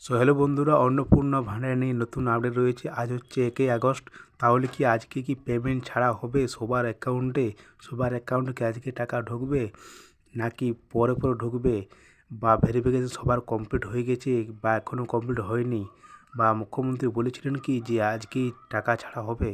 So hello বন্ধুরা, অন্নপূর্ণা ভান্ডার নিয়ে নতুন আপডেট রয়েছে। আজ হচ্ছে 1 আগস্ট। তাহলে কি আজকে কি পেমেন্ট ছাড়া হবে সবার অ্যাকাউন্টে? সবার অ্যাকাউন্টে কি আজকে টাকা ঢুকবে নাকি পরে পরে ঢুকবে? বা ভেরিফিকেশন সবার কমপ্লিট হয়ে গেছে বা এখনও কমপ্লিট হয়নি? বা মুখ্যমন্ত্রী বলেছিলেন কি যে আজকেই টাকা ছাড়া হবে?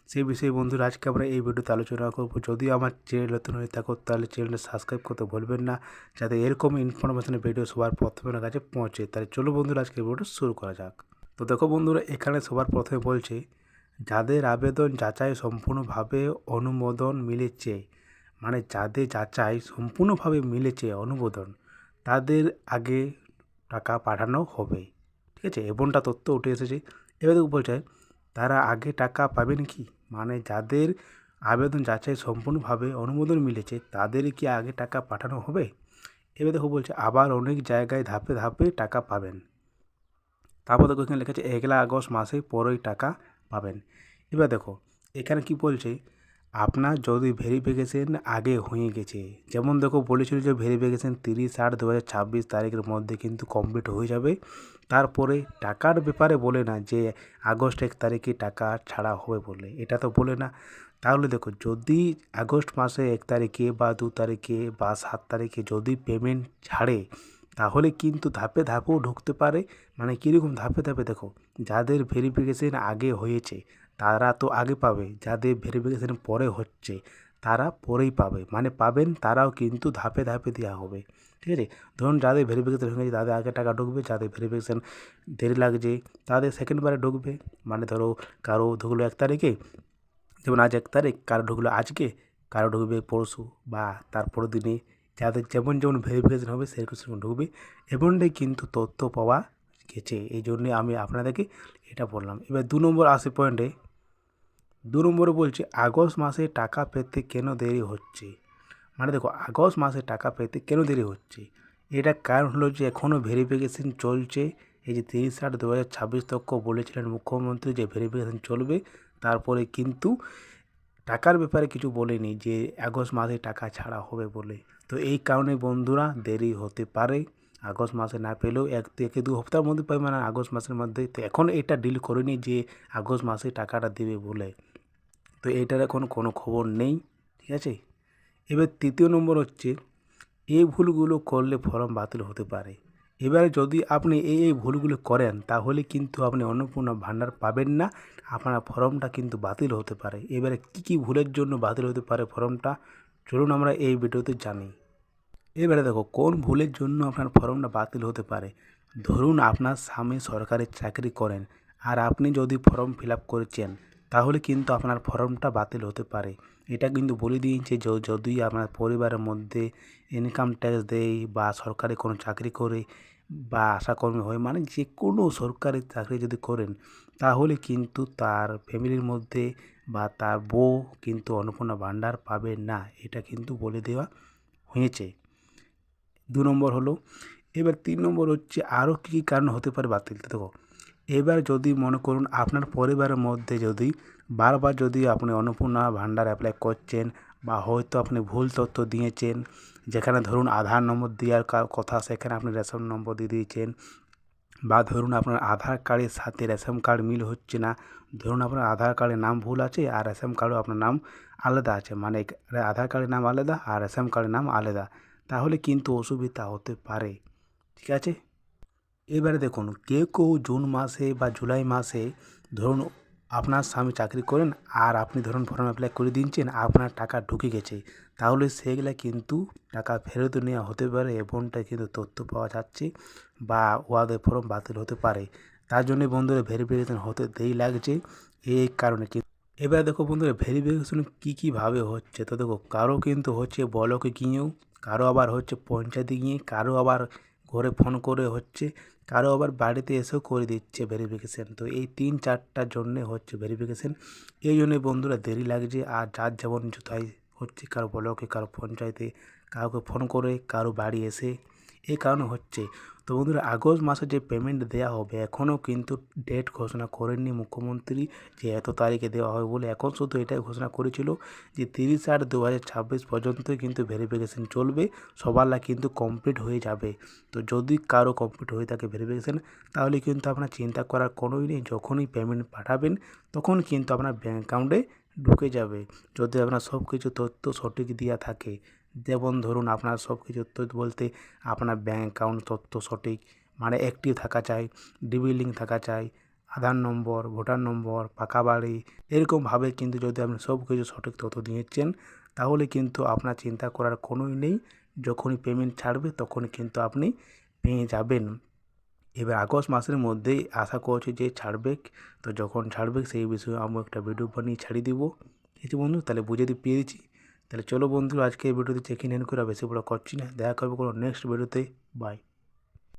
সেই বিষয়ে বন্ধুরা আজকে আমরা এই ভিডিওতে আলোচনা করব। যদি আমার চ্যানেল নতুন হয়ে থাকো তাহলে চ্যানেলটা সাবস্ক্রাইব করতে ভুলবেন না, যাতে এরকম ইনফরমেশনের ভিডিও সবার প্রথমে আমার কাছে পৌঁছে। তাহলে চলো বন্ধুরা আজকে ভিডিওটা শুরু করা যাক। তো দেখো বন্ধুরা, এখানে সবার প্রথমে বলছে যাদের আবেদন যাচাই সম্পূর্ণভাবে অনুমোদন মিলেছে, মানে যাদের যাচাই সম্পূর্ণভাবে মিলেছে অনুমোদন, তাদের আগে টাকা পাঠানো হবে। ঠিক আছে, এমনটা তথ্য উঠে এসেছে। এবার বলছে তারা আগে টাকা পাবেন কি, মানে যাদের আবেদন যাচাই সম্পূর্ণভাবে অনুমোদন মিলেছে তাদের কি আগে টাকা পাঠানো হবে? এবার দেখো বলছে আবার অনেক জায়গায় ধাপে ধাপে টাকা পাবেন। তারপর দেখো এখানে লেখা আছে 1 আগস্ট মাসে পরেই টাকা পাবেন। এবার দেখো এখানে কি বলছে, আপনার যদি ভেরিফিকেশন আগে হয়ে গেছে, যেমন দেখো বলেছিল যে ভেরিফিকেশন 30/8/2026 তারিখের মধ্যে কিন্তু কমপ্লিট হয়ে যাবে। তারপরে টাকার ব্যাপারে বলে না যে আগস্ট 1 তারিখে টাকা ছাড়া হবে বলে, এটা তো বলে না। তাহলে দেখো যদি আগস্ট মাসে 1 তারিখে বা 2 তারিখে বা 7 তারিখে যদি পেমেন্ট ছাড়ে, তাহলে কিন্তু ধাপে ধাপেও ঢুকতে পারে। মানে কীরকম ধাপে ধাপে? দেখো যাদের ভেরিফিকেশন আগে হয়েছে তারা তো আগে পাবে, যাদের ভেরিফিকেশন পরে হচ্ছে তারা পরেই পাবে, মানে পাবেন তারাও, কিন্তু ধাপে ধাপে দেওয়া হবে। ঠিক আছে, ধরুন যাদের ভেরিফিকেশন হয়ে গেছে তাদের আগে টাকা ঢুকবে, যাদের ভেরিফিকেশন দেরি লাগছে তাদের সেকেন্ডবারে ঢুকবে। মানে ধরো কারো ঢুকলো 1 তারিখে, যেমন আজ 1 তারিখ, কারো ঢুকলো আজকে, কারো ঢুকবে পরশু বা তারপরের দিনে। যাদের যেমন যেমন ভেরিফিকেশন হবে সেরকম সেরকম ঢুকবে। এমনটাই কিন্তু তথ্য পাওয়া গেছে, এই জন্যে আমি আপনাদেরকে এটা বললাম। এবার 2 নম্বর আসে পয়েন্টে। 2 নম্বরে বলছে আগস্ট মাসে টাকা পেতে কেন দেরি হচ্ছে? মানে দেখো আগস্ট মাসে টাকা পেতে কেন দেরি হচ্ছে, এটা কারণ হলো যে এখনও ভেরিফিকেশন চলছে। এই যে 30/8/2026 তক বলেছিলেন মুখ্যমন্ত্রী যে ভেরিফিকেশন চলবে, তারপরে কিন্তু টাকার ব্যাপারে কিছু বলেনি যে আগস্ট মাসে টাকা ছাড়া হবে বলে। তো এই কারণে বন্ধুরা দেরি হতে পারে। আগস্ট মাসে না পেলেও 1 থেকে 2 সপ্তাহের মধ্যে পাবে, মানে আগস্ট মাসের মধ্যে। তো এখন এটা ডিল করেনি যে আগস্ট মাসে টাকাটা দেবে বলে। তো এইটার এখন কোনো খবর নেই। ঠিক আছে, এবার 3য় নম্বর হচ্ছে এই ভুলগুলো করলে ফর্ম বাতিল হতে পারে। এবারে যদি আপনি এই ভুলগুলো করেন তাহলে কিন্তু আপনি অন্নপূর্ণা ভাণ্ডার পাবেন না, আপনার ফর্মটা কিন্তু বাতিল হতে পারে। এবারে কী কী ভুলের জন্য বাতিল হতে পারে ফর্মটা, চলুন আমরা এই ভিডিওতে জানি। এবারে দেখো কোন ভুলের জন্য আপনার ফর্মটা বাতিল হতে পারে। ধরুন আপনার স্বামী সরকারি চাকরি করেন আর আপনি যদি ফর্ম ফিল আপ করেছেন, তাহলে কিন্তু আপনার ফর্মটা বাতিল হতে পারে। এটা কিন্তু বলে দিয়েছে যদি আপনার পরিবারের মধ্যে ইনকাম ট্যাক্স দেয় বা সরকারি কোনো চাকরি করে বা আশাকর্মী হয়, মানে যে কোনো সরকারি চাকরি যদি করেন, তাহলে কিন্তু তার ফ্যামিলির মধ্যে বা তার বউ কিন্তু অন্নপূর্ণা ভাণ্ডার পাবে না, এটা কিন্তু বলে দেওয়া হয়েছে। 2 নম্বর হলো। এবার 3 নম্বর হচ্ছে আরও কী কী কারণ হতে পারে বাতিল। দেখো এবার যদি মনে করুন আপনার পরিবারের মধ্যে যদি বারবার যদি আপনি অন্নপূর্ণা ভাণ্ডার অ্যাপ্লাই করছেন, বা হয়তো আপনি ভুল তথ্য দিয়েছেন, যেখানে ধরুন আধার নম্বর দেওয়ার কথা সেখানে আপনি রেশন নম্বর দিয়ে দিয়েছেন, বা ধরুন আপনার আধার কার্ডের সাথে রেশন কার্ড মিল হচ্ছে না, ধরুন আপনার আধার কার্ডের নাম ভুল আছে আর রেশন কার্ডেও আপনার নাম আলাদা আছে, মানে আধার কার্ডের নাম আলাদা আর রেশন কার্ডের নাম আলাদা, তাহলে কিন্তু অসুবিধা হতে পারে। ঠিক আছে, এবারে দেখুন কেউ কেউ জুন মাসে বা জুলাই মাসে, ধরুন আপনার স্বামী চাকরি করেন আর আপনি ধরুন ফর্ম অ্যাপ্লাই করে দিচ্ছেন, আপনার টাকা ঢুকে গেছে, তাহলে সেগুলা কিন্তু টাকা ফেরত নেওয়া হতে পারে, এমনটা কিন্তু তথ্য পাওয়া যাচ্ছে, বা ওদের ফর্ম বাতিল হতে পারে। তার জন্য বন্ধুরা ভেরিফিকেশন হতে দেরি লাগছে এই কারণে। এবার দেখো বন্ধুরা ভেরিফিকেশন কীভাবে হচ্ছে। তো দেখো কারো কিন্তু হচ্ছে ব্লকে গিয়েও, কারো আবার হচ্ছে পঞ্চায়েতে গিয়ে, কারো আবার ঘরে ফোন করে হচ্ছে, কারো আবার বাড়িতে এসেও করে দিচ্ছে ভেরিফিকেশান। তো এই 3-4টার জন্যে হচ্ছে ভেরিফিকেশান, এই জন্যে বন্ধুরা দেরি লাগছে। আর যার যেমন কোথায় হচ্ছে, কারো ব্লকে, কারো পঞ্চায়েতে, কাউকে ফোন করে, কারো বাড়ি এসে, এই কারণে হচ্ছে। তো বন্ধুরা আগস্ট মাসে যে পেমেন্ট দেওয়া হবে এখনও কিন্তু ডেট ঘোষণা করেননি মুখ্যমন্ত্রী যে এত তারিখে দেওয়া হবে বলে। এখন শুধু এটাই ঘোষণা করেছিল যে 30/8/2026 পর্যন্তই কিন্তু ভেরিফিকেশান চলবে, সবার কিন্তু কমপ্লিট হয়ে যাবে। তো যদি কারো কমপ্লিট হয়ে থাকে ভেরিফিকেশান তাহলে কিন্তু আপনার চিন্তা করার কোনোই নেই, যখনই পেমেন্ট পাঠাবেন তখন কিন্তু আপনার ব্যাঙ্ক অ্যাকাউন্টে ঢুকে যাবে। যদি আপনার সব কিছু তথ্য সঠিক দেওয়া থাকে, যেমন ধরুন আপনার সব কিছু তথ্য বলতে আপনার ব্যাঙ্ক অ্যাকাউন্ট তথ্য সঠিক মানে অ্যাক্টিভ থাকা চাই, ডিবি লিঙ্ক থাকা চাই, আধার নম্বর, ভোটার নম্বর, পাকা বাড়ি, এরকমভাবে কিন্তু যদি আপনি সব কিছু সঠিক তথ্য দিয়েছেন তাহলে কিন্তু আপনার চিন্তা করার কোনোই নেই, যখনই পেমেন্ট ছাড়বে তখনই কিন্তু আপনি পেয়ে যাবেন। এবার আগস্ট মাসের মধ্যেই আশা করছি যে ছাড়বে। তো যখন ছাড়বে সেই বিষয়ে আমি একটা ভিডিও বানিয়ে ছাড়িয়ে দিব। ঠিক আছে বন্ধু, তাহলে বুঝে পেরেছি। তাহলে চলো বন্ধু আজকে এই ভিডিওতে চেক ইন করে বেশি বড় করছি না, দেখা করবো কোনো নেক্সট ভিডিওতে। বাই।